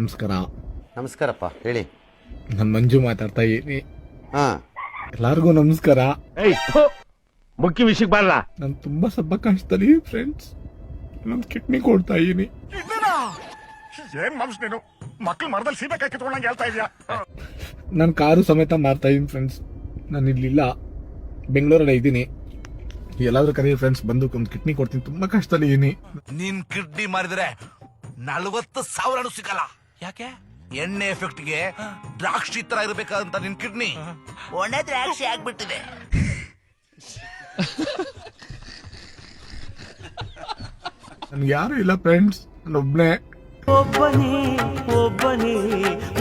ನಮಸ್ಕಾರ. ನಮಸ್ಕಾರಪ್ಪ, ಹೇಳಿ. ನಾನು ಮಂಜು ಮಾತಾಡ್ತಾ ಇದ್ದೀನಿ. ಹಾ, ಎಲ್ಲಾರ್ಗೂ ನಮಸ್ಕಾರ. ಮುಖ್ಯ ವಿಷಯಕ್ಕೆ ಬರಲ್ಲ. ನಾನು ತುಂಬಾ ಸ್ವಲ್ಪ ಕಷ್ಟದಲ್ಲಿ ಫ್ರೆಂಡ್ಸ್, ನಾನು ಕಿಡ್ನಿ ಕೊಡ್ತಾ ಇದ್ದೀನಿ. ಏನ್ ಮನ್ಸ್ ನೀನು ಮಕ್ಳು ಮರದಲ್ಲಿ ಸೀಬೆಕಾಯಿ ಕಿತ್ಕೊಂಡಂಗೆ ಹೇಳ್ತಾ ಇದೀಯಾ? ನಾನು ಕಾರು ಸಮೇತ ಮಾರ್ತಾ ಇದ್ದೀನಿ ಫ್ರೆಂಡ್ಸ್. ನಾನು ಇಲ್ಲಿಲ್ಲ, ಬೆಂಗಳೂರಲ್ಲಿ ಇದ್ದೀನಿ. ಎಲ್ಲಾದ್ರೂ ಕರೀರಿ ಫ್ರೆಂಡ್ಸ್, ಬಂದು ಒಂದು ಕಿಡ್ನಿ ಕೊಡ್ತೀನಿ. ತುಂಬಾ ಕಷ್ಟದಲ್ಲಿ ಇದ್ದೀನಿ. ನಿನ್ ಕಿಡ್ನಿ ಮಾರಿದ್ರೆ 40,000 ಸಿಗಲ್ಲ. ಯಾಕೆ? ಎಣ್ಣೆ ಎಫೆಕ್ಟ್ಗೆ ದ್ರಾಕ್ಷಿ ತರ ಇರ್ಬೇಕಂತ ನಿನ್ ಕಿಡ್ನಿ ಒಳ್ಳೆ ದ್ರಾಕ್ಷಿ ಆಗ್ಬಿಟ್ಟಿದೆ. ನನ್ಗೆ ಯಾರು ಇಲ್ಲ ಫ್ರೆಂಡ್ಸ್, ನಾನೊಬ್ನೇ. ಒಬ್ಬನೇ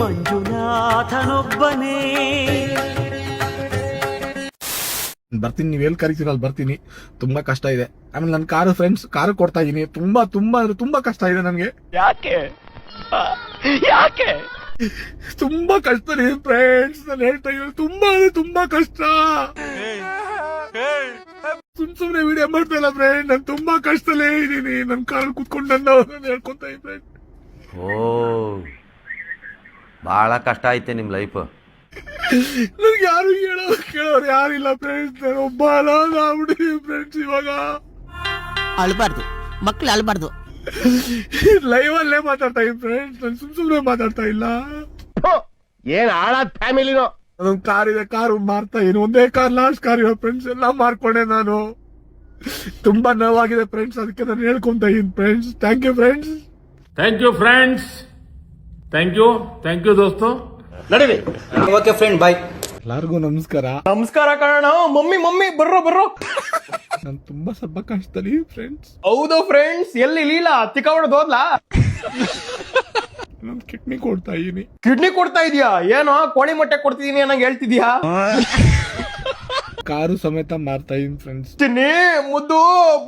ಮಂಜುನಾಥನೊಬ್ಬನೇ. ಬರ್ತೀನಿ, ನೀವ್ ಎಲ್ಲಿ ಕರಿತೀರ ಅಲ್ಲಿ ಬರ್ತೀನಿ. ತುಂಬಾ ಕಷ್ಟ ಇದೆ. ಆಮೇಲೆ ನನ್ನ ಕಾರು ಫ್ರೆಂಡ್ಸ್, ಕಾರು ಕೊಡ್ತಾ ಇದೀನಿ. ತುಂಬಾ ತುಂಬಾ ಅಂದ್ರೆ ತುಂಬಾ ಕಷ್ಟ ಇದೆ ನನ್ಗೆ. ಯಾಕೆ ತುಂಬಾ ಕಷ್ಟ ಇದೆ ಫ್ರೆಂಡ್ಸ್, ನಾನು ಹೇಳ್ತಾ ಇದ್ದೀನಿ. ತುಂಬಾ ಅಂದ್ರೆ ತುಂಬಾ ಕಷ್ಟ. ಸುಮ್ನೆ ವಿಡಿಯೋ ಮಾಡ್ತಾ ಇಲ್ಲ ಫ್ರೆಂಡ್, ನಾನು ತುಂಬಾ ಕಷ್ಟದಲ್ಲೇ ಇದ್ದೀನಿ. ನನ್ನ ಕಾರು ಕುತ್ಕೊಂಡು ನಾನು ಹೇಳ್ಕೊಂತ ಇದ್ದೀನಿ ಫ್ರೆಂಡ್. ಓ, ಬಹಳ ಕಷ್ಟ ಐತೆ ನಿಮ್ ಲೈಫ್. ನನ್ಗೆ ಯಾರು ಕೇಳೋರು ಯಾರಿಲ್ಲ ಫ್ರೆಂಡ್ಸ್. ನಾನು ಒಬ್ಬ ಆಗ್ಬಿಟ್ಟಿದ್ದೀನಿ ಫ್ರೆಂಡ್ಸ್. ಇವಾಗ ಅಳ್ಬಾರ್ದು, ಮಕ್ಳು ಅಳ್ಬಾರ್ದು. ಲೈವ್ ಅಲ್ಲೇ ಮಾತಾಡ್ತಾ ಇದ್ದೀನಿ ಫ್ರೆಂಡ್ಸ್, ನಾನು ಸುಮ್ನೆ ಮಾತಾಡ್ತಾ ಇಲ್ಲ. ಏನ್ ಹಾಳಾದ ಫ್ಯಾಮಿಲಿನೋ. ಅದೊಂದು ಕಾರ್ ಇದೆ, ಕಾರು ಮಾರ್ತಾ ಇದೀನಿ. ಒಂದೇ ಕಾರ್, ಲಾಸ್ಟ್ ಕಾರ್ ಇರೋ ಫ್ರೆಂಡ್ಸ್. ಎಲ್ಲ ಮಾರ್ಕೊಂಡೆ ನಾನು. ತುಂಬಾ ನೋವಾಗಿದೆ ಫ್ರೆಂಡ್ಸ್, ಅದಕ್ಕೆ ನಾನು ಹೇಳ್ಕೊಂತ ಇದೀನಿ friends. Thank you friends. Thank you friends, thank you ದೋಸ್ತು. ನಡೀರಿ. Okay friend, bye. ಎಲ್ಲಾರ್ಗೂ ನಮಸ್ಕಾರ. ನಮಸ್ಕಾರ ಕಣ. ಮಮ್ಮಿ ಬರ್ರೋ. ನಾನು ತುಂಬಾ ಸ್ವಲ್ಪ ಕಷ್ಟದಲ್ಲಿ ಫ್ರೆಂಡ್ಸ್. ಹೌದು ಫ್ರೆಂಡ್ಸ್, ಎಲ್ಲಿ ಲೀಲಾ ತಿಕ್ಕ ಹೊಡೆದು ಹೋದ್ಲಾ? ನಾನು ಕಿಡ್ನಿ ಕೊಡ್ತಾ ಇದೀನಿ. ಕಿಡ್ನಿ ಕೊಡ್ತಾ ಇದೀಯಾ? ಏನೋ ಕೋಳಿ ಮೊಟ್ಟೆ ಕೊಡ್ತಿದೀನಿ ಅನ್ನಂಗೆ ಹೇಳ್ತಿದ್ಯಾ? ಕಾರು ಸಮೇತ ಮಾರ್ತಾ ಇದೀನಿ ಫ್ರೆಂಡ್ಸ್. ತಿನ್ನಿ ಮುದ್ದು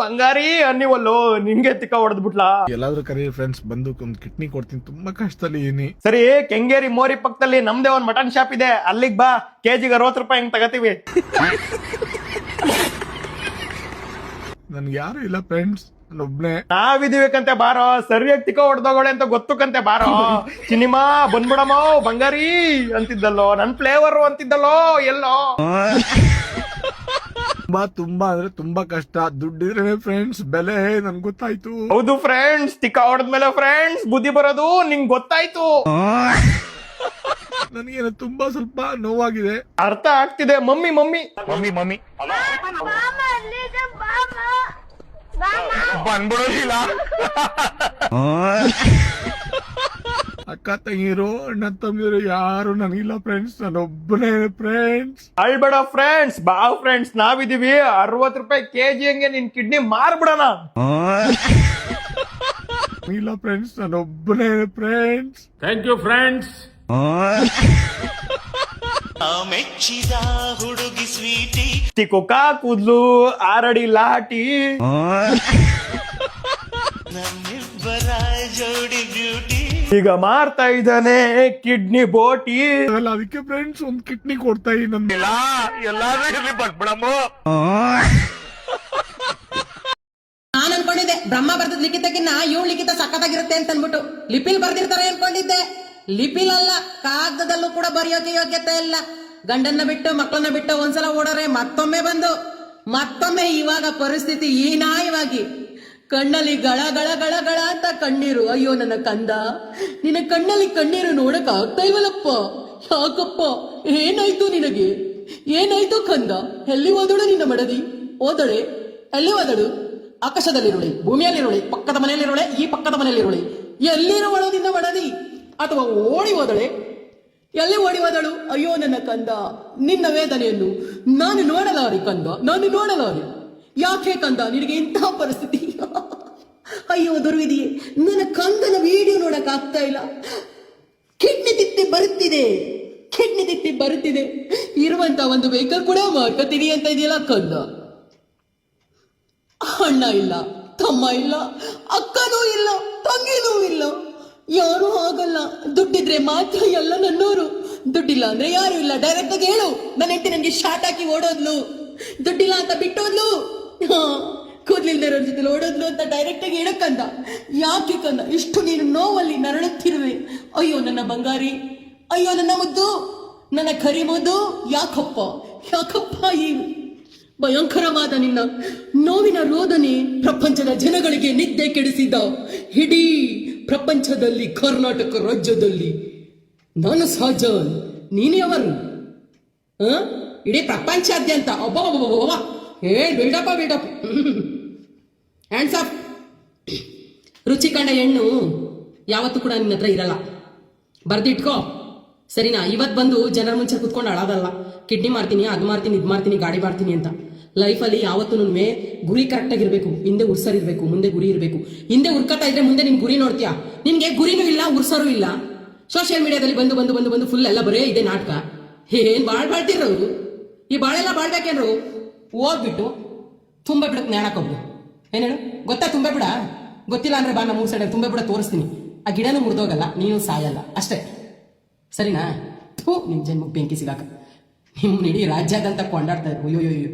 ಬಂಗಾರಿ ಅನ್ನಿವಲ್ಲೋ, ನಿನ್ಗೆ ತಿಕ್ಕ ಹೊಡೆದ್ಬಿಟ್ಲಾ? ಎಲ್ಲಾದ್ರೂ ಕರೀರಿ ಫ್ರೆಂಡ್ಸ್, ಬಂದು ಒಂದು ಕಿಡ್ನಿ ಕೊಡ್ತೀನಿ. ತುಂಬಾ ಕಷ್ಟದಲ್ಲಿ ಇದೀನಿ. ಸರಿ, ಕೆಂಗೇರಿ ಮೋರಿ ಪಕ್ಕದಲ್ಲಿ ನಮ್ದೇ ಒಂದ್ ಮಟನ್ ಶಾಪ್ ಇದೆ, ಅಲ್ಲಿಗೆ ಬಾ. ಕೆಜಿಗೆ 60 ರೂಪಾಯಿ ಹಿಂಗ್ ತಗತೀವಿ. ನನ್ಗೆ ಯಾರು ಇಲ್ಲ ಫ್ರೆಂಡ್ಸ್, ನಾನೊಬ್ನೇ. ನಾವಿದೀವಿಕಂತೆ ಬಾರೋ, ಸರಿಯಾಗಿ ತಿಕ್ಕ ಹೊಡೆದೋಗಳೆ ಅಂತ ಗೊತ್ತುಕಂತೆ ಬಾರೋ. ಸಿನಿಮಾ ಬಂದ್ಬಿಡಮೋ ಬಂಗಾರಿ ಅಂತಿದ್ದಲ್ಲೋ, ನನ್ ಫ್ಲೇವರ್ ಅಂತಿದ್ದಲ್ಲೋ ಎಲ್ಲೋ. ತುಂಬಾ ಅಂದ್ರೆ ತುಂಬಾ ಕಷ್ಟ. ದುಡ್ಡಿದ್ರೆ ಫ್ರೆಂಡ್ಸ್ ಬೆಲೆ ನನ್ಗೆ ಗೊತ್ತಾಯ್ತು. ಹೌದು ಫ್ರೆಂಡ್ಸ್, ತಿಕ್ಕ ಹೊಡೆದ್ಮೇಲೆ ಫ್ರೆಂಡ್ಸ್ ಬುದ್ಧಿ ಬರೋದು ನಿಂಗ್ ಗೊತ್ತಾಯ್ತು. ನನಗೇನು ತುಂಬಾ ಸ್ವಲ್ಪ ನೋವಾಗಿದೆ. ಅರ್ಥ ಆಗ್ತಿದೆ. ಮಮ್ಮಿ ಬಂದ್ಬಿಡೋದಿಲ್ಲ. ಅಕ್ಕ ತಂಗಿರು, ಅಣ್ಣ ತಮ್ಮಿರು ಯಾರು ನನಗಿಲ್ಲ ಫ್ರೆಂಡ್ಸ್, ನಾನೊಬ್ಬನೇ ಫ್ರೆಂಡ್ಸ್. ಅಳ್ಬೇಡ ಫ್ರೆಂಡ್ಸ್, ಬಾ ಫ್ರೆಂಡ್ಸ್, ನಾವಿದೀವಿ. 60 ರೂಪಾಯಿ ಕೆಜಿ ಹಂಗೆ ನಿನ್ ಕಿಡ್ನಿ ಮಾರ್ಬಿಡೋಣ. ಇಲ್ಲ ಫ್ರೆಂಡ್ಸ್, ನಾನೊಬ್ಬನೇ ಫ್ರೆಂಡ್ಸ್. Thank you friends. ಮೆಚ್ಚಿದ ಹುಡುಗಿ ಸ್ವೀಟಿ, ತಿಕ್ಕೋಕ ಕೂದ್ಲು 6 ಅಡಿ ಲಾಟಿ, ನಮ್ಮಿಬ್ಬರ ಜೋಡಿ ಬ್ಯೂಟಿ. ಈಗ ಮಾರ್ತಾ ಇದ್ದಾನೆ ಕಿಡ್ನಿ ಬೋಟಿ. ಅದಕ್ಕೆ ಫ್ರೆಂಡ್ಸ್ ಒಂದು ಕಿಡ್ನಿ ಕೊಡ್ತಾ ಇದ್ದೀನಿ. ಎಲ್ಲಾದ್ರೂ ಇರ್ಲಿ ಬಂದ್ಬಿಡಮ್ಮ. ನಾನ್ ಅನ್ಕೊಂಡಿದ್ದೆ ಬ್ರಹ್ಮ ಬರ್ದಿದ್ ಲಿಖಿತಕ್ಕಿನ್ನ ಇವ್ಳು ಲಿಖಿತ ಸಖತ್ತಾಗಿರುತ್ತೆ ಅಂತ ಅನ್ಬಿಟ್ಟು ಲಿಪಿಲ್ ಬರ್ದಿರ್ತಾರೆ ಅನ್ಕೊಂಡಿದ್ದೆ. ಲಿಪಿಲಲ್ಲ, ಕಾಗದದಲ್ಲೂ ಕೂಡ ಬರೆಯೋಕೆ ಯೋಗ್ಯತೆ ಇಲ್ಲ. ಗಂಡನ್ನ ಬಿಟ್ಟು ಮಕ್ಕಳನ್ನ ಬಿಟ್ಟು ಒಂದ್ಸಲ ಓಡೋರೆ ಮತ್ತೊಮ್ಮೆ ಇವಾಗ ಪರಿಸ್ಥಿತಿ ಹೀನಾಯವಾಗಿ ಕಣ್ಣಲ್ಲಿ ಗಳ ಗಳ ಗಳ ಗಳ ಅಂತ ಕಣ್ಣೀರು. ಅಯ್ಯೋ ನನ್ನ ಕಂದ, ನಿನ್ನ ಕಣ್ಣಲ್ಲಿ ಕಣ್ಣೀರು ನೋಡಕ್ ಆಗ್ತಾ ಇಲ್ವಲ್ಲಪ್ಪ. ಯಾಕಪ್ಪ, ಏನಾಯ್ತು ನಿನಗೆ? ಏನಾಯ್ತು ಕಂದ? ಎಲ್ಲಿ ಓದೋಳು ನಿನ್ನ ಮಡದಿ? ಓದೋಳೆ ಎಲ್ಲಿ ಓದಳು? ಆಕಾಶದಲ್ಲಿರುಳೆ, ಭೂಮಿಯಲ್ಲಿರುಳೆ, ಪಕ್ಕದ ಮನೆಯಲ್ಲಿರುಳೆ, ಈ ಪಕ್ಕದ ಮನೆಯಲ್ಲಿರುಳೆ. ಎಲ್ಲಿರುವಳು ನಿನ್ನ ಮಡದಿ? ಅಥವಾ ಓಡಿ ಹೋದಳೆ? ಎಲ್ಲಿ ಓಡಿ ಹೋದಳು? ಅಯ್ಯೋ ನನ್ನ ಕಂದ, ನಿನ್ನ ವೇದನೆಯನ್ನು ನಾನು ನೋಡಲಾರೆ ಕಂದ, ನಾನು ನೋಡಲಾರೆ. ಯಾಕೆ ಕಂದ ನಿನಗೆ ಇಂತಹ ಪರಿಸ್ಥಿತಿ? ಅಯ್ಯೋ ದುರ್ವಿಧಿಯೇ, ನನ್ನ ಕಂದನ ವಿಡಿಯೋ ನೋಡಕ್ ಆಗ್ತಾ ಇಲ್ಲ. ಕಿಡ್ನಿ ತಿತ್ತಿ ಬರುತ್ತಿದೆ. ಇರುವಂತ ಒಂದು ವೆಹಿಕಲ್ ಕೂಡ ಮಾರ್ಕತೀನಿ ಅಂತ ಇದೆಯಲ್ಲ ಕಂದ. ಅಣ್ಣ ಇಲ್ಲ, ತಮ್ಮ ಇಲ್ಲ, ಅಕ್ಕನೂ ಇಲ್ಲ, ತಂಗಿನೂ ಇಲ್ಲ, ಯಾರು ಆಗಲ್ಲ. ದುಡ್ಡಿದ್ರೆ ಮಾತ್ರ ಎಲ್ಲ ನನ್ನೋರು, ದುಡ್ಡಿಲ್ಲ ಅಂದ್ರೆ ಯಾರು ಇಲ್ಲ. ಡೈರೆಕ್ಟ್ ಆಗಿ ಹೇಳು. ನನ್ನ ಹೆಂಡತಿ ನನಗೆ ಶಾರ್ಟ್ ಹಾಕಿ ಓಡೋದ್ಲು, ದುಡ್ಡಿಲ್ಲ ಅಂತ ಬಿಟ್ಟೋದ್ಲು. ಕೂದ್ಲಿಲ್ದೇ ಇರೋರ್ ಜೊತೆ ಓಡೋದ್ಲು ಅಂತ ಡೈರೆಕ್ಟ್ ಆಗಿ ಹೇಳಕ್ಕಂದ. ಯಾಕೆ ಕಂದ ಇಷ್ಟು ನೀನು ನೋವಲ್ಲಿ ನರಳುತ್ತಿರುವೆ? ಅಯ್ಯೋ ನನ್ನ ಬಂಗಾರಿ, ಅಯ್ಯೋ ನನ್ನ ಮುದ್ದು, ನನ್ನ ಕರಿಮುದ್ದು. ಯಾಕಪ್ಪ ಈ ಭಯಂಕರವಾದ ನಿನ್ನ ನೋವಿನ ರೋದನೆ ಪ್ರಪಂಚದ ಜನಗಳಿಗೆ ನಿದ್ದೆ ಕೆಡಿಸಿದ. ಇಡೀ ಪ್ರಪಂಚದಲ್ಲಿ, ಕರ್ನಾಟಕ ರಾಜ್ಯದಲ್ಲಿ ನಾನು ಸಹಜನ್, ನೀನೇ ಅವರು. ಇಡೀ ಪ್ರಪಂಚಾದ್ಯಂತ ಒಬ್ಬ ಬಿಲ್ಡಪ್ ಹ್ಯಾಂಡ್ಸ್ ಆಫ್. ರುಚಿ ಕಂಡ ಹೆಣ್ಣು ಯಾವತ್ತೂ ಕೂಡ ನಿನ್ನ ಹತ್ರ ಇರಲ್ಲ, ಬರ್ದಿಟ್ಕೋ ಸರಿನಾ? ಇವತ್ತು ಬಂದು ಜನರ ಮುಂಚೆ ಕುತ್ಕೊಂಡು ಅಳೋದಲ್ಲ, ಕಿಡ್ನಿ ಮಾಡ್ತೀನಿ, ಅದು ಮಾಡ್ತೀನಿ, ಇದು ಮಾಡ್ತೀನಿ, ಗಾಡಿ ಮಾಡ್ತೀನಿ ಅಂತ. ಲೈಫಲ್ಲಿ ಯಾವತ್ತೂ ಗುರಿ ಕರೆಕ್ಟಾಗಿರ್ಬೇಕು. ಹಿಂದೆ ಉರ್ಸರಿರ್ಬೇಕು, ಮುಂದೆ ಗುರಿ ಇರಬೇಕು. ಹಿಂದೆ ಉರ್ಕತಾ ಇದ್ರೆ ಮುಂದೆ ನಿನ್ ಗುರಿ ನೋಡ್ತೀಯಾ. ನಿನ್ಗೆ ಗುರಿನೂ ಇಲ್ಲ, ಉರ್ಸರೂ ಇಲ್ಲ. ಸೋಷಿಯಲ್ ಮೀಡಿಯಾದಲ್ಲಿ ಬಂದು ಬಂದು ಬಂದು ಬಂದು ಫುಲ್ ಎಲ್ಲ ಬರೇ ಇದೆ ನಾಟಕ. ಏನ್ ಬಾಳ್ತಿರೋರು ಈ ಬಾಳೆಲ್ಲ ಬಾಳ್ಬೇಕೇನ್ರು? ಹೋಗ್ಬಿಟ್ಟು ತುಂಬ ಬಿಡಕ್ ನೇಣಾಕೊಬ್ರು. ಏನ್ ಹೇಳು, ಗೊತ್ತಾ ತುಂಬ ಬಿಡ? ಗೊತ್ತಿಲ್ಲ ಅಂದ್ರೆ ಬಾ, ನಮ್ಮ ಮೂರು ಸೈಡ್ ತುಂಬ ಬಿಡ ತೋರಿಸ್ತೀನಿ. ಆ ಗಿಡನೂ ಮುರಿದೋಗಲ್ಲ, ನೀನು ಸಾಯಲ್ಲ, ಅಷ್ಟೇ ಸರಿನಾ? ನಿಮ್ ಜನ್ಮಕ್ಕೆ ಬೆಂಕಿ ಸಿಗಾಕ ನಿಮ್ ಇಡೀ ರಾಜ್ಯಾದಂತ ಕೊಂಡಾಡ್ತಾ ಇದ್ರು. ಅಯ್ಯೋಯ್ಯೋ,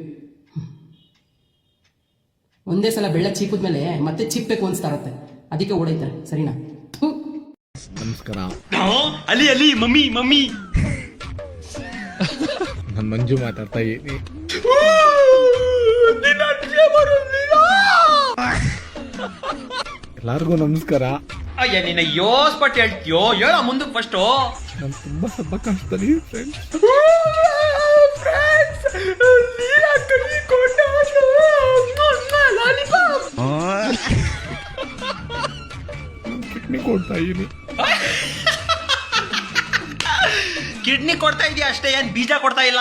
ಒಂದೇ ಸಲ ಬೆಳ್ಳ ಚೀಪದ್ಮೇಲೆ ಮತ್ತೆ ಚೀಪ್ಬೇಕು ಅನ್ಸ್ತಾರತ್ತೆ, ಅದಕ್ಕೆ ಓಡೈತಾರೆ ಸರಿನಾ? ನಮಸ್ಕಾರ, ಅಲ್ಲಿ ಅಲ್ಲಿ ಮಮ್ಮಿ ಮಮ್ಮಿ ನಾನು ಮಂಜು ಮಾತಾಡ್ತಾ ಇದ್ದೀನಿ. ಎಲ್ಲಾರ್ಗು ನಮಸ್ಕಾರ. ಅಯ್ಯ ನಿನ್ನ ಯೋಸ್ಪಟ್ ಹೇಳ್ತೀಯೋ, ಹೇಳ ಮುಂದಕ್ಕೆ ಫಸ್ಟು. ನಾನು ತುಂಬಾ ಸ್ವಲ್ಪ ಕಷ್ಟದಲ್ಲಿ ಫ್ರೆಂಡ್ಸ್. ಕಿಡ್ನಿ ಕೊಡ್ತಾ ಇದೀನಿ. ಕಿಡ್ನಿ ಕೊಡ್ತಾ ಇದೀಯ ಅಷ್ಟೇ, ಏನ್ ಬೀಜ ಕೊಡ್ತಾ ಇಲ್ಲ.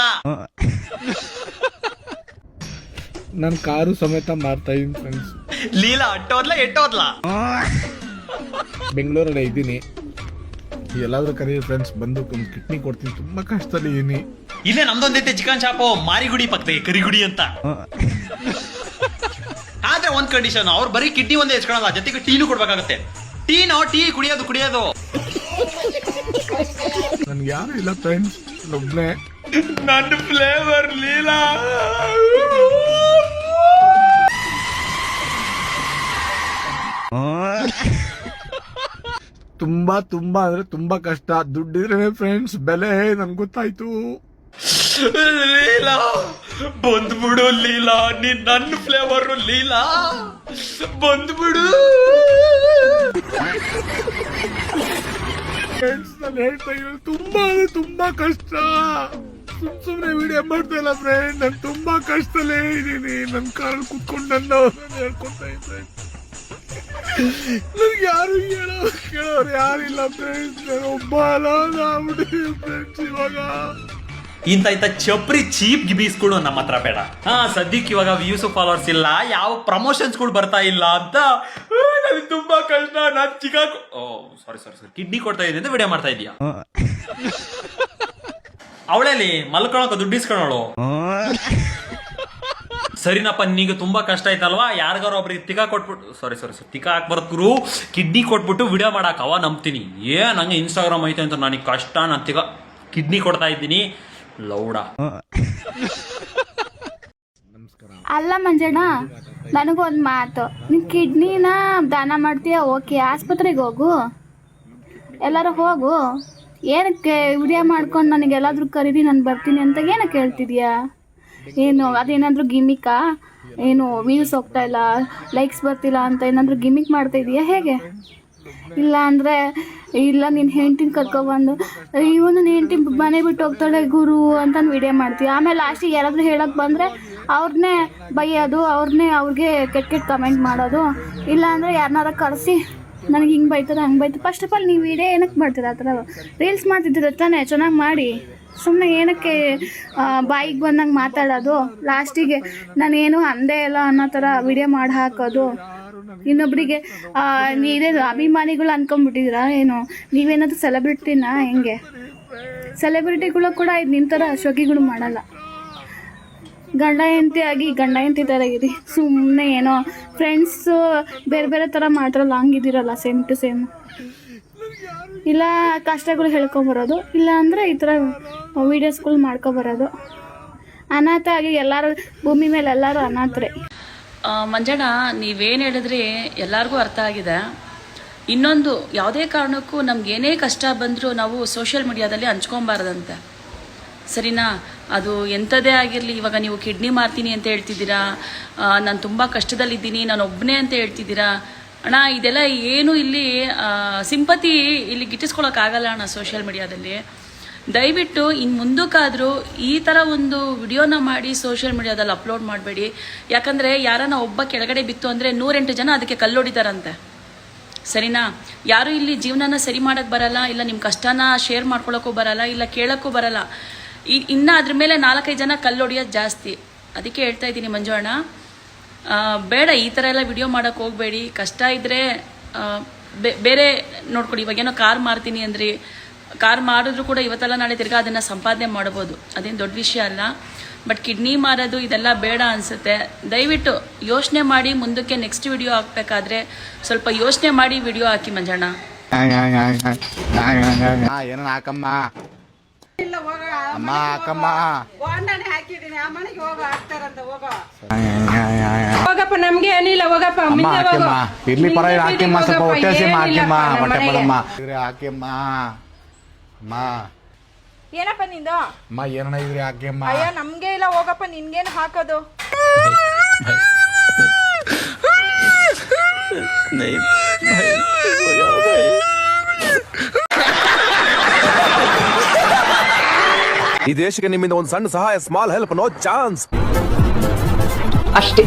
ನಾನು ಕಾರು ಸಮೇತ ಮಾರ್ತಾ ಇದೀನಿ ಫ್ರೆಂಡ್ಸ್. ಲೀಲಾ ಅಟ್ಟೋದ್ಲ ಎಟ್ಟೋದ್ಲ? ಬೆಂಗಳೂರಲ್ಲಿ ಇದ್ದೀನಿ, ಎಲ್ಲಾದ್ರೂ ಕರೀರಿ ಫ್ರೆಂಡ್ಸ್, ಬಂದು ಕಿಡ್ನಿ ಕೊಡ್ತೀನಿ. ತುಂಬಾ ಕಷ್ಟದಲ್ಲಿ ಇದೀನಿ. ಇಲ್ಲೇ ನಮ್ದೊಂದೈತೆ ಚಿಕನ್ ಶಾಪು, ಮಾರಿಗುಡಿ ಪಕ್ಕದ ಕರಿಗುಡಿ ಅಂತ. ಆದ್ರೆ ಒಂದ್ ಕಂಡೀಷನ್, ಅವ್ರು ಬರೀ ಕಿಡ್ನಿ ಒಂದೇ ಎಸ್ಕೊಳಲ್ಲ, ಜೊತೆಗೆ ಟೀನು ಕೊಡ್ಬೇಕಾಗತ್ತೆ. ಟೀ ಕುಡಿಯೋದು ನನ್ಗೆ ಯಾರು ಇಲ್ಲ ಫ್ರೆಂಡ್ಸ್, ಒಬ್ನೇ. ನನ್ನ ಫ್ಲೇವರ್ ಲೀಲಾ. ತುಂಬಾ ತುಂಬಾ ಅಂದ್ರೆ ತುಂಬಾ ಕಷ್ಟ. ದುಡ್ಡಿದ್ರೆ ಫ್ರೆಂಡ್ಸ್ ಬೆಲೆ ನನ್ಗೆ ಗೊತ್ತಾಯ್ತು. ಲೀಲಾ ಬಂದ್ಬಿಡು ಲೀಲಾ, ನೀನ್ ನನ್ನ ಫ್ಲೇವರ್ ಲೀಲಾ, ಬಂದ್ಬಿಡು. ಫ್ರೆಂಡ್ಸ್ ನಾನು ಹೇಳ್ತಾ ಇರೋದು ತುಂಬಾ ಅಂದ್ರೆ ತುಂಬಾ ಕಷ್ಟ. ಸುಮ್ನೆ ವಿಡಿಯೋ ಮಾಡ್ತಾ ಇಲ್ಲ ಫ್ರೆಂಡ್, ನಾನು ತುಂಬಾ ಕಷ್ಟದಲ್ಲೇ ಇದ್ದೀನಿ. ನನ್ನ ಕಾರಲ್ಲಿ ಕುತ್ಕೊಂಡು ನಾನು ಹೇಳ್ಕೊತಾ ಇದ್ದೆ. ನನ್ಗೆ ಯಾರು ಕೇಳೋರು ಯಾರಿಲ್ಲ ಫ್ರೆಂಡ್ಸ್, ನಾನು ಒಬ್ಬ ಅಲ್ಲ ಫ್ರೆಂಡ್ಸ್. ಇವಾಗ ಇಂತ ಚಪ್ರಿ ಚೀಪ್ ಗಿಬೀಸ್ಗಳು ನಮ್ಮ ಹತ್ರ ಬೇಡ. ಸದ್ಯಕ್ಕೆ ಇವಾಗ ವ್ಯೂಸ್ ಫಾಲೋವರ್ಸ್ ಇಲ್ಲ, ಯಾವ ಪ್ರಮೋಷನ್ಸ್ಗಳು ಬರ್ತಾ ಇಲ್ಲ ಅಂತ ನನಗೆ ತುಂಬಾ ಕಷ್ಟ. ನಾನು ಸಾರಿ ಕಿಡ್ನಿ ಕೊಡ್ತಾ ಇದೀನಿ ಅಂತ ವಿಡಿಯೋ ಮಾಡ್ತಾ ಇದೀಯಾ? ಅವಳಲ್ಲಿ ಮಲ್ಕೊಳಕ ದುಡ್ಡು ಇಸ್ಕೊಳ್ಳೋಳು. ಸರಿನಪ್ಪ, ನಿನಗೆ ತುಂಬಾ ಕಷ್ಟ ಆಯ್ತಲ್ವಾ? ಯಾರಿಗಾರ ಒಬ್ರಿಗೆ ತಿಕಾ ಕೊಟ್ಬಿಟ್ಟು ಸಾರಿ ತಿಕಾ ಹಾಕ್ಬಾರ್ದು, ಕಿಡ್ನಿ ಕೊಟ್ಬಿಟ್ಟು ವಿಡಿಯೋ ಮಾಡಾಕ ಅವ ನಂಬ್ತೀನಿ. ನಂಗೆ ಇನ್ಸ್ಟಾಗ್ರಾಮ್ ಐತೆ ಅಂತ ನನಗೆ ಕಷ್ಟ, ನಾನು ಕಿಡ್ನಿ ಕೊಡ್ತಾ ಇದ್ದೀನಿ. ಲೌಡ ಅಲ್ಲ ಮಂಜಣ್ಣ, ನನಗೊಂದು ಮಾತು, ನೀನು ಕಿಡ್ನಿನ ದಾನ ಮಾಡ್ತೀಯ, ಓಕೆ, ಆಸ್ಪತ್ರೆಗೆ ಹೋಗು, ಎಲ್ಲರೂ ಹೋಗು. ಏನಕ್ಕೆ ವಿಡಿಯೋ ಮಾಡ್ಕೊಂಡು ನನಗೆಲ್ಲಾದ್ರೂ ಕರೀರಿ, ನಾನು ಬರ್ತೀನಿ ಅಂತ ಏನಕ್ಕೆ ಹೇಳ್ತಿದ್ಯಾ? ಏನು ಅದೇನಾದರೂ ಗಿಮಿಕಾ? ಏನು ವ್ಯೂಸ್ ಹೋಗ್ತಾ ಇಲ್ಲ, ಲೈಕ್ಸ್ ಬರ್ತಿಲ್ಲ ಅಂತ ಏನಾದರೂ ಗಿಮಿಕ್ ಮಾಡ್ತಾ ಇದೀಯಾ ಹೇಗೆ? ಇಲ್ಲ ಅಂದರೆ ಇಲ್ಲ ನಿನ್ನ ಹೆಂಡ್ತಿನ ಕರ್ಕೊಬಂದು ಇವನು ನನ್ನ ಹೆಂಡ್ತಿ ಮನೆ ಬಿಟ್ಟು ಹೋಗ್ತಾಳೆ ಗುರು ಅಂತ ವಿಡಿಯೋ ಮಾಡ್ತೀವಿ. ಆಮೇಲೆ ಲಾಸ್ಟಿಗೆ ಯಾರಾದರೂ ಹೇಳೋಕ್ಕೆ ಬಂದರೆ ಅವ್ರನ್ನೇ ಬೈಯೋದು, ಅವ್ರಿಗೆ ಕೆಟ್ಟ ಕಮೆಂಟ್ ಮಾಡೋದು. ಇಲ್ಲ ಅಂದರೆ ಯಾರನ್ನಾರ ಕರೆಸಿ ನನಗೆ ಹಿಂಗೆ ಬೈತದೆ ಹಂಗೆ ಬೈತದೆ. ಫಸ್ಟ್ ಆಫ್ ಆಲ್ ನೀವು ವಿಡಿಯೋ ಏನಕ್ಕೆ ಮಾಡ್ತೀರ? ಆ ಥರ ರೀಲ್ಸ್ ಮಾಡ್ತಿದ್ದೀರ ತಾನೇ, ಚೆನ್ನಾಗಿ ಮಾಡಿ. ಸುಮ್ಮನೆ ಏನಕ್ಕೆ ಬಾಯಿಗೆ ಬಂದಂಗೆ ಮಾತಾಡೋದು, ಲಾಸ್ಟಿಗೆ ನಾನೇನು ಅಂದೇ ಇಲ್ಲ ಅನ್ನೋ ಥರ ವಿಡಿಯೋ ಮಾಡಿ ಹಾಕೋದು. ಇನ್ನೊಬ್ಬರಿಗೆ ನೀವೇ ಅಭಿಮಾನಿಗಳು ಅನ್ಕೊಂಡ್ಬಿಟ್ಟಿದ್ದೀರಾ ಏನು? ನೀವೇನಾದರೂ ಸೆಲೆಬ್ರಿಟಿನಾ ಹೆಂಗೆ? ಸೆಲೆಬ್ರಿಟಿಗಳು ಕೂಡ ಇದು ನಿನ್ನ ಥರ ಶೋಕಿಗಳು ಮಾಡಲ್ಲ. ಗಂಡ ಹೆಂಡತಿ ಥರ ಇರಿ, ಸುಮ್ಮನೆ ಏನೋ ಫ್ರೆಂಡ್ಸು ಬೇರೆ ಬೇರೆ ಥರ ಮಾಡ್ತಾರಲ್ಲ ಹಂಗಿದ್ದೀರಲ್ಲ, ಸೇಮ್ ಟು ಸೇಮ್. ಇಲ್ಲ ಕಷ್ಟಗಳು ಹೇಳ್ಕೊಂಬರೋದು, ಇಲ್ಲ ಅಂದರೆ ಈ ಥರ ವೀಡಿಯೋಸ್ಗಳು ಮಾಡ್ಕೊಬರೋದು. ಅನಾಥ ಆಗಿ ಎಲ್ಲರೂ ಭೂಮಿ ಮೇಲೆ ಎಲ್ಲರೂ ಅನಾಥರೇ. ಮಂಜಣ್ಣ ನೀವೇನು ಹೇಳಿದ್ರಿ ಎಲ್ಲರಿಗೂ ಅರ್ಥ ಆಗಿದೆ. ಇನ್ನೊಂದು, ಯಾವುದೇ ಕಾರಣಕ್ಕೂ ನಮ್ಗೇನೇ ಕಷ್ಟ ಬಂದರೂ ನಾವು ಸೋಷಿಯಲ್ ಮೀಡಿಯಾದಲ್ಲಿ ಹಂಚ್ಕೊಬಾರ್ದಂತೆ, ಸರಿನಾ? ಅದು ಎಂಥದೇ ಆಗಿರಲಿ. ಇವಾಗ ನೀವು ಕಿಡ್ನಿ ಮಾರ್ತೀನಿ ಅಂತ ಹೇಳ್ತಿದ್ದೀರಾ, ನಾನು ತುಂಬ ಕಷ್ಟದಲ್ಲಿದ್ದೀನಿ, ನಾನು ಒಬ್ಬನೇ ಅಂತ ಹೇಳ್ತಿದ್ದೀರಾ ಅಣ್ಣ. ಇದೆಲ್ಲ ಏನು ಇಲ್ಲಿ ಸಿಂಪತಿ ಇಲ್ಲಿ ಗಿಟ್ಟಿಸ್ಕೊಳಕ್ಕಾಗಲ್ಲ ಅಣ್ಣ ಸೋಷಿಯಲ್ ಮೀಡಿಯಾದಲ್ಲಿ. ದಯವಿಟ್ಟು ಇನ್ನು ಮುಂದಕ್ಕಾದರೂ ಈ ಥರ ಒಂದು ವಿಡಿಯೋನ ಮಾಡಿ ಸೋಷಿಯಲ್ ಮೀಡಿಯಾದಲ್ಲಿ ಅಪ್ಲೋಡ್ ಮಾಡಬೇಡಿ. ಯಾಕಂದರೆ ಯಾರನ್ನ ಒಬ್ಬ ಕೆಳಗಡೆ ಬಿತ್ತು ಅಂದರೆ 108 ಜನ ಅದಕ್ಕೆ ಕಲ್ಲೊಡಿತಾರಂತೆ, ಸರಿನಾ? ಯಾರು ಇಲ್ಲಿ ಜೀವನನ ಸರಿ ಮಾಡೋಕ್ಕೆ ಬರಲ್ಲ, ಇಲ್ಲ ನಿಮ್ಮ ಕಷ್ಟನ ಶೇರ್ ಮಾಡ್ಕೊಳ್ಳೋಕ್ಕೂ ಬರಲ್ಲ, ಇಲ್ಲ ಕೇಳೋಕ್ಕೂ ಬರಲ್ಲ. ಇನ್ನು ಅದ್ರ ಮೇಲೆ 4-5 ಜನ ಕಲ್ಲೊಡಿಯೋದು ಜಾಸ್ತಿ. ಅದಕ್ಕೆ ಹೇಳ್ತಾ ಇದ್ದೀನಿ ಮಂಜು ಅಣ್ಣ, ಬೇಡ ಈ ಥರ ಎಲ್ಲ ವಿಡಿಯೋ ಮಾಡೋಕ್ಕೆ ಹೋಗಬೇಡಿ. ಕಷ್ಟ ಇದ್ದರೆ ಬೇರೆ ನೋಡ್ಕೊಡಿ. ಇವಾಗೇನೋ ಕಾರ್ ಮಾರ್ತೀನಿ ಅಂದ್ರಿ, ಕಾರ್ ಮಾಡಿದ್ರು ಕೂಡ ಇವತ್ತೆಲ್ಲ ನಾಳೆ ತಿರ್ಗಾ ಅದನ್ನು ಸಂಪಾದನೆ ಮಾಡ್ಬೋದು, ಅದೇನು ದೊಡ್ಡ ವಿಷಯ ಅಲ್ಲ. ಬಟ್ ಕಿಡ್ನಿ ಮಾರೋದು ಇದೆಲ್ಲ ಬೇಡ ಅನಿಸುತ್ತೆ. ದಯವಿಟ್ಟು ಯೋಚನೆ ಮಾಡಿ ಮುಂದಕ್ಕೆ ನೆಕ್ಸ್ಟ್ ವಿಡಿಯೋ ಹಾಕಬೇಕಾದ್ರೆ ಸ್ವಲ್ಪ ಯೋಚನೆ ಮಾಡಿ ವಿಡಿಯೋ ಹಾಕಿ ಮಂಜಣ್ಣ. ಏನೋ ಹಾಕಮ್ಮ ಅಮ್ಮ, ಹಾಕಮ್ಮ. ಹೋಗಪ್ಪ, ನಮ್ಗೆ ಏನಿಲ್ಲ, ಹೋಗಪ್ಪ. ಅಮ್ಮ ಹಾಕಿಮ್ಮ, ಇರ್ಲಿ ಪರವಾಗಿಲ್ಲ, ಹಾಕಿಮ್ಮ, ಸ್ವಲ್ಪ ಹೊಟ್ಟೆ ಹಸಿಮ್ಮ, ಹಾಕಿಮ್ಮ, ಹೊಟ್ಟೆ ಪಡಮ್ಮ, ಹಾಕಿಮ್ಮ. ಅಮ್ಮ ಏನಪ್ಪ ನಿಂದು? ಅಮ್ಮ ಏನಣ್ಣ ಇದ್ರಿ, ಹಾಕಿಮ್ಮ. ಅಯ್ಯೋ ನಮ್ಗೆ ಇಲ್ಲ, ಹೋಗಪ್ಪ. ನಿನ್ಗೇನು ಹಾಕೋದು? ಈ ದೇಶಕ್ಕೆ ನಿಮ್ಮಿಂದ ಒಂದು ಸಣ್ಣ ಸಹಾಯ, ಸ್ಮಾಲ್ ಹೆಲ್ಪ್, ನೋ ಚಾನ್ಸ್ ಅಷ್ಟೇ.